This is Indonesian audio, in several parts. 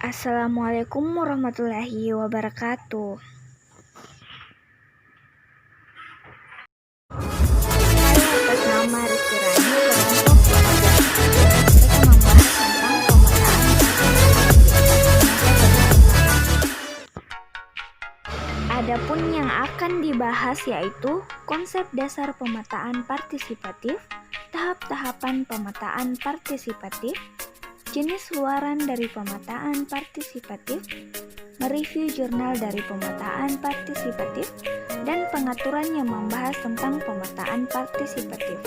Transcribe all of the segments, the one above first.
Assalamualaikum warahmatullahi wabarakatuh. Saya atas nama Rizky Rani kelompok akan membahas tentang pemetaan. Adapun yang akan dibahas yaitu konsep dasar pemetaan partisipatif, tahap-tahapan pemetaan partisipatif, jenis luaran dari pemetaan partisipatif, mereview jurnal dari pemetaan partisipatif, dan pengaturan yang membahas tentang pemetaan partisipatif.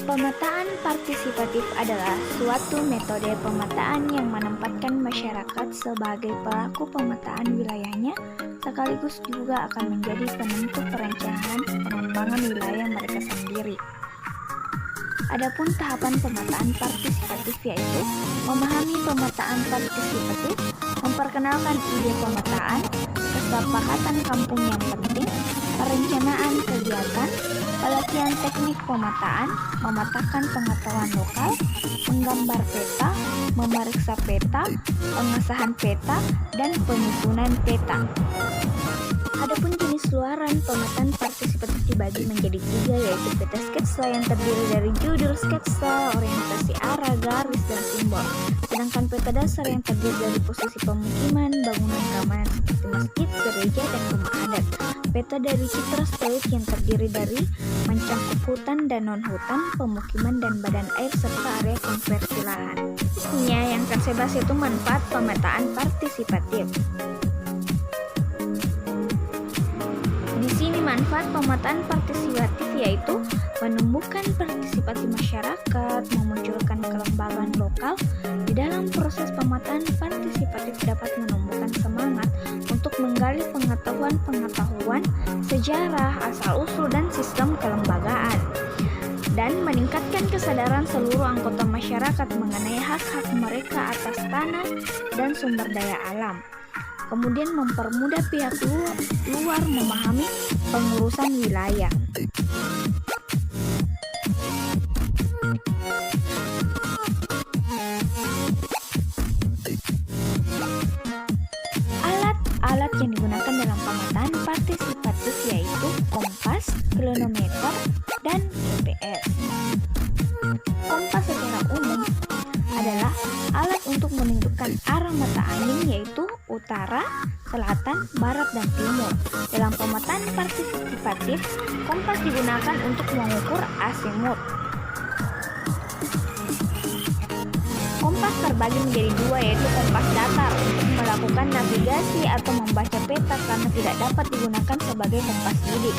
Pemetaan partisipatif adalah suatu metode pemetaan yang menempatkan masyarakat sebagai pelaku pemetaan wilayahnya, sekaligus juga akan menjadi penentu perencanaan pengembangan wilayah mereka sendiri. Adapun tahapan pemetaan partisipatif yaitu memahami pemetaan partisipatif, memperkenalkan ide pemetaan, kesepakatan kampung yang penting, perencanaan kegiatan, pelatihan teknik pemetaan, memetakan pengetahuan lokal, menggambar peta, memeriksa peta, pengesahan peta, dan penyusunan peta. Adapun jenis luaran pemetaan partisipatif dibagi menjadi 3 yaitu peta sketsa yang terdiri dari judul sketsa, orientasi arah, garis, dan simbol. Sedangkan peta dasar yang terdiri dari posisi pemukiman, bangunan keamanan seperti masjid, gereja, dan rumah adat. Peta dari citra stoik yang terdiri dari mencangkup hutan dan non-hutan, pemukiman, dan badan air serta area konversi lahan. Yang akan saya bahas itu manfaat pemetaan partisipatif. Di sini manfaat pemetaan partisipatif yaitu menumbuhkan partisipasi masyarakat, memunculkan kelembagaan lokal. Di dalam proses pemetaan partisipatif dapat menumbuhkan semangat untuk menggali pengetahuan, sejarah, asal-usul, dan sistem kelembagaan, dan meningkatkan kesadaran seluruh anggota masyarakat mengenai hak-hak mereka atas tanah dan sumber daya alam. Kemudian mempermudah pihak luar memahami pengurusan wilayah. Alat-alat yang digunakan dalam pemetaan partisipatif yaitu kompas, klinometer, dan GPS. Kompas secara umum adalah alat untuk menentukan arah mata angin yaitu utara, selatan, barat, dan timur. Dalam pemetaan partisipatif, kompas digunakan untuk mengukur azimut. Kompas terbagi menjadi 2 yaitu kompas datar untuk melakukan navigasi atau membaca peta karena tidak dapat digunakan sebagai kompas bidik.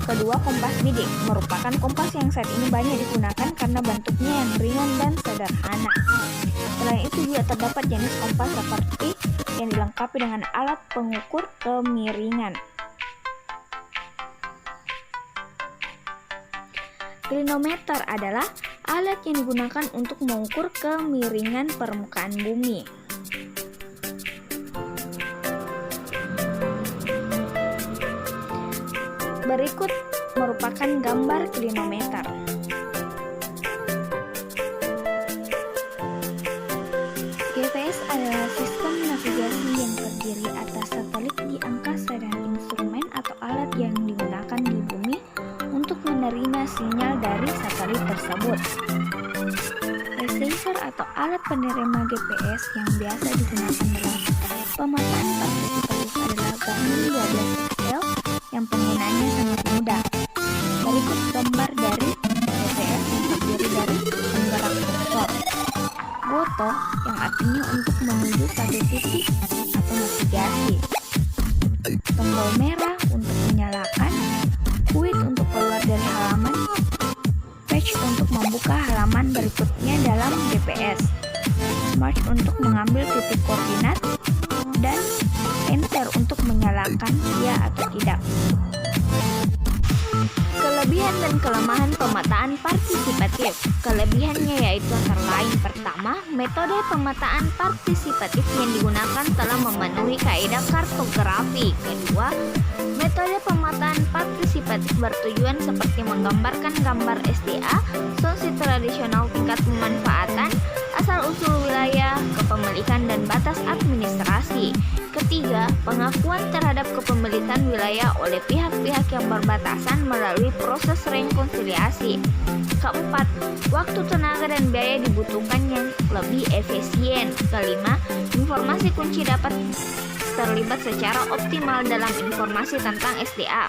Kedua, kompas bidik merupakan kompas yang saat ini banyak digunakan karena bentuknya yang ringan dan sederhana. Selain itu juga terdapat jenis kompas seperti yang dilengkapi dengan alat pengukur kemiringan. Klinometer adalah alat yang digunakan untuk mengukur kemiringan permukaan bumi. Berikut merupakan gambar klinometer. GPS adalah sistem navigasi yang terdiri atas satelit di angkasa dan instrumen atau alat yang digunakan di bumi untuk menerima sinyal dari satelit tersebut. Receiver atau alat penerima GPS yang biasa digunakan dalam pemetaan partisipatif adalah Garmin 12XL yang penggunaannya sangat mudah. Berikut gambar dari GPS yang terdiri dari penggerak kursor, goto yang artinya untuk menuju pada titik atau navigasi, tombol merah untuk menyalakan, quit untuk keluar dari halaman, page untuk membuka halaman berikutnya dalam GPS, mark untuk mengambil titik koordinat, dan enter untuk menyalakan ya atau tidak. Kelebihan dan kelemahan pemetaan partisipatif. Kelebihannya yaitu antara lain: pertama, metode pemetaan partisipatif yang digunakan telah memenuhi kaidah kartografi. Kedua, metode pemetaan partisipatif bertujuan seperti menggambarkan gambar SDA, fungsi tradisional tingkat pemanfaatan, asal-usul wilayah, kepemilikan dan batas administrasi. Ketiga, pengakuan terhadap kepemilikan wilayah oleh pihak-pihak yang berbatasan melalui proses rekonsiliasi. Keempat, waktu, tenaga dan biaya dibutuhkan yang lebih efisien. Kelima, informasi kunci dapat terlibat secara optimal dalam informasi tentang SDA.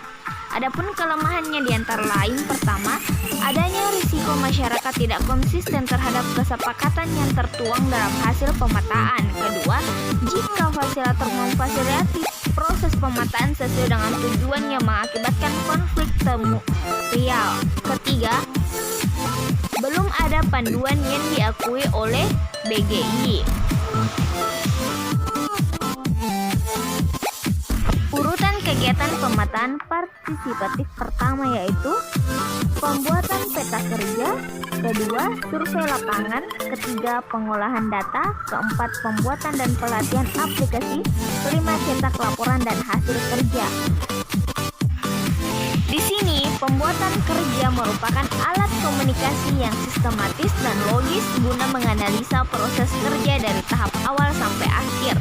Adapun kelemahannya diantara lain: pertama, adanya risiko masyarakat tidak konsisten terhadap kesepakatan yang tertuang dalam hasil pemetaan. Kedua, jika fasilitator memfasilitasi proses pemetaan sesuai dengan tujuan yang mengakibatkan konflik teritorial. Ketiga, belum ada panduan yang diakui oleh BGI. Urutan kegiatan pemetaan partisipatif pertama yaitu pembuatan peta kerja, kedua survei lapangan, ketiga pengolahan data, keempat pembuatan dan pelatihan aplikasi, kelima cetak laporan dan hasil kerja. Di sini, pembuatan kerja merupakan alat komunikasi yang sistematis dan logis guna menganalisa proses kerja dari tahap awal sampai akhir.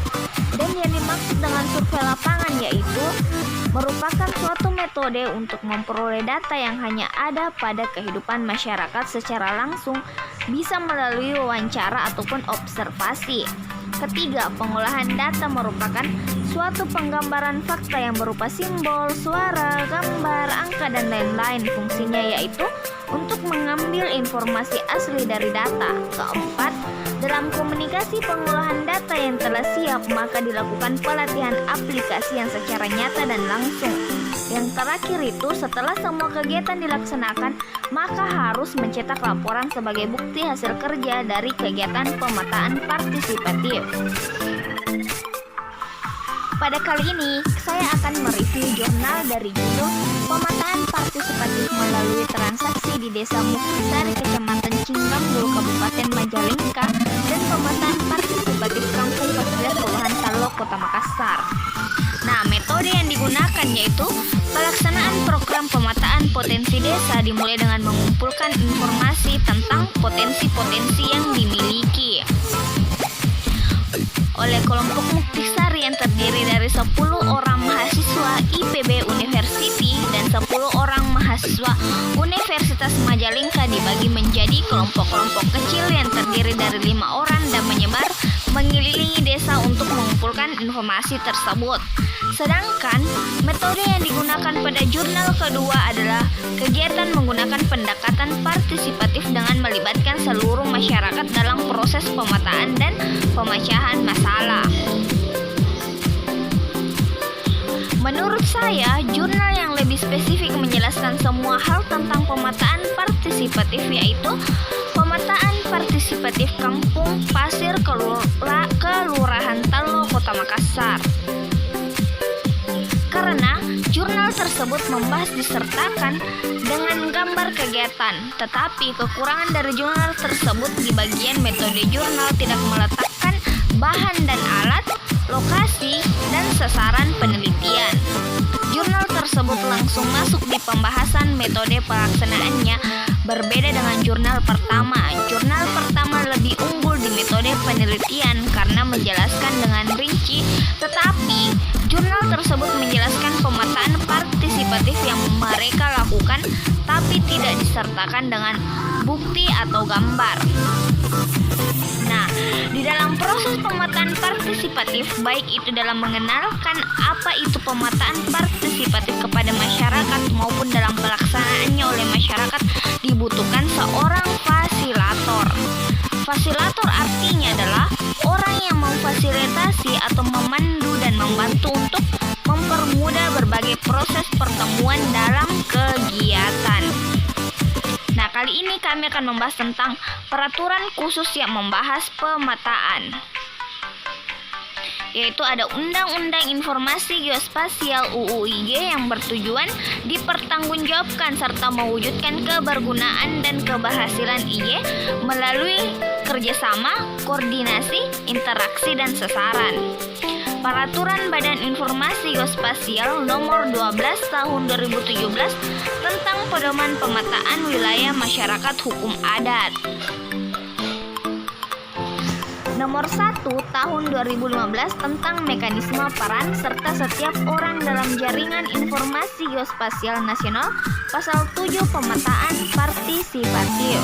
Dan yang dimaksud dengan survei lapangan yaitu merupakan suatu metode untuk memperoleh data yang hanya ada pada kehidupan masyarakat secara langsung, bisa melalui wawancara ataupun observasi. Ketiga, pengolahan data merupakan suatu penggambaran fakta yang berupa simbol, suara, gambar, angka, dan lain-lain. Fungsinya yaitu untuk mengambil informasi asli dari data. Keempat, dalam komunikasi pengolahan data yang telah siap, maka dilakukan pelatihan aplikasi yang secara nyata dan langsung. Yang terakhir itu, setelah semua kegiatan dilaksanakan, maka harus mencetak laporan sebagai bukti hasil kerja dari kegiatan pemetaan partisipatif. Pada kali ini, saya akan mereview jurnal dari judul Pemetaan Partisipatif Melalui Transaksi di Desa Muktisari, Kecamatan Cinggambul, Kabupaten Majalengka, dan Pemetaan Partisipatif Kampung Pesisir Puluhan Talo, Kota Makassar. Nah, metode yang digunakan yaitu pelaksanaan program pemetaan potensi desa dimulai dengan mengumpulkan informasi tentang potensi-potensi yang dimiliki oleh kelompok Muktisari yang terdiri dari 10 orang mahasiswa IPB University dan 10 orang mahasiswa Universitas Majalengka, dibagi menjadi kelompok-kelompok kecil yang terdiri dari 5 orang dan menyebar mengelilingi desa untuk mengumpulkan informasi tersebut. Sedangkan metode yang digunakan pada jurnal kedua adalah kegiatan menggunakan pendekatan partisipatif dengan melibatkan seluruh masyarakat dalam proses pemetaan dan pemecahan masalah. Menurut saya, jurnal yang lebih spesifik menjelaskan semua hal tentang pemetaan partisipatif yaitu pemetaan partisipatif Kampung Pasir Kelurahan Talo, Kota Makassar. Karena jurnal tersebut membahas disertakan dengan gambar kegiatan, tetapi kekurangan dari jurnal tersebut di bagian metode jurnal tidak meletakkan bahan dan alat, lokasi, dan sasaran penelitian. Jurnal tersebut langsung masuk di pembahasan metode pelaksanaannya, berbeda dengan jurnal pertama. Jurnal pertama lebih unggul di metode penelitian karena menjelaskan dengan rinci, tetapi jurnal tersebut menjelaskan pemetaan partisipatif yang mereka lakukan, tapi tidak disertakan dengan bukti atau gambar. Nah, di dalam proses pemetaan partisipatif, baik itu dalam mengenalkan apa itu pemetaan partisipatif kepada masyarakat maupun dalam pelaksanaannya oleh masyarakat, dibutuhkan seorang fasiliator. Fasiliator artinya adalah orang yang memfasilitasi atau memandu dan membantu untuk mempermudah berbagai proses pertemuan dalam kegiatan. Nah, kali ini kami akan membahas tentang peraturan khusus yang membahas pemetaan, yaitu ada Undang-Undang Informasi Geospasial UUIG yang bertujuan dipertanggungjawabkan serta mewujudkan kebergunaan dan keberhasilan IG melalui kerjasama, koordinasi, interaksi, dan sasaran. Peraturan Badan Informasi Geospasial Nomor 12 Tahun 2017 tentang Pedoman Pemetaan Wilayah Masyarakat Hukum Adat. Nomor 1 Tahun 2015 tentang mekanisme peran serta setiap orang dalam jaringan informasi geospasial nasional, Pasal 7 Pemetaan Partisipatif.